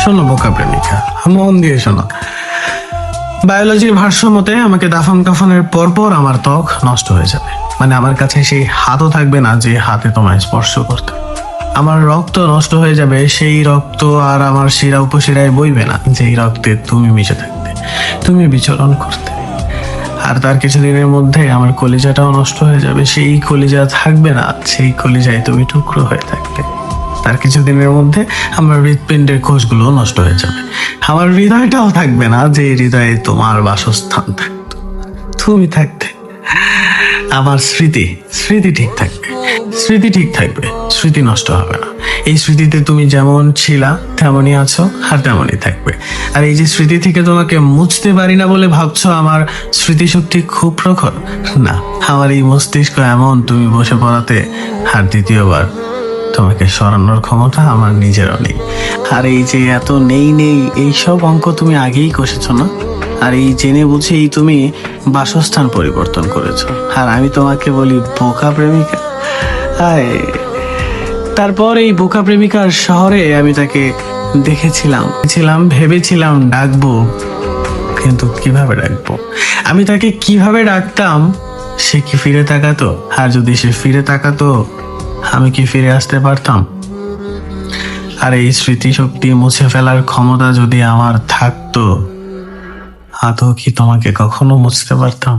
শোনো বোকা প্রেমিকা, মন দিয়ে শোনো। বায়োলজির ভাষ্য মতে আমাকে দাফন কাফনের পরপর আমার ত্বক নষ্ট হয়ে যাবে, মানে আমার কাছে সেই হাতও থাকবে না যে হাতে তোমায় স্পর্শ করতে। আমার রক্ত নষ্ট হয়ে যাবে, সেই রক্ত আর আমার শিরা উপশিরায় বইবে না যেই রক্তে তুমি মিশে থাকতে, তুমি বিচরণ করতে। আর তার কিছুদিনের মধ্যে আমার কলিজাটাও নষ্ট হয়ে যাবে, সেই কলিজা থাকবে না, সেই কলিজায় তুমি টুকরো হয়ে থাকতে। তার কিছুদিনের মধ্যে আমার হৃৎপিণ্ডের কোষগুলো নষ্ট হয়ে যাবে, আমার হৃদয়টাও থাকবে না যে হৃদয়ে তোমার বাসস্থান থাকতো, তুমি থাকতে। আমার স্মৃতি স্মৃতি ঠিক থাকবে, স্মৃতি ঠিক থাকবে, স্মৃতি নষ্ট হবে না। এই স্মৃতিতে তুমি যেমন ছিলা তেমনই আছো আর তেমনই থাকবে। আর এই যে স্মৃতি থেকে তোমাকে মুছতে পারি না বলে ভাবছো আমার স্মৃতিশক্তি খুব প্রখর, না, আমার এই মস্তিষ্ক এমন তুমি বসে পড়াতে আর দ্বিতীয়বার তোমাকে সরানোর ক্ষমতা আমার নিজেরও নেই। আর এই যে এত নেই নেই এইসব অঙ্ক তুমি আগেই কষেছো না, আর এই জেনে বুঝেই তুমি বাসস্থান পরিবর্তন করেছো, আর আমি তোমাকে বলি বোকা প্রেমিকা। হায়, তারপর এই বোকা প্রেমিকার শহরে আমি তাকে দেখেছিলাম, ভেবেছিলাম ডাকবো, কিন্তু কিভাবে ডাকবো? আমি তাকে কিভাবে ডাকতাম? সে কি ফিরে তাকাতো? আর যদি সে ফিরে তাকাতো, আমি কি ফিরে আসতে পারতাম? আর এই স্মৃতিশক্তি মুছে ফেলার ক্ষমতা যদি আমার থাকতো, আদৌ কি তোমাকে কখনো মুছতে পারতাম?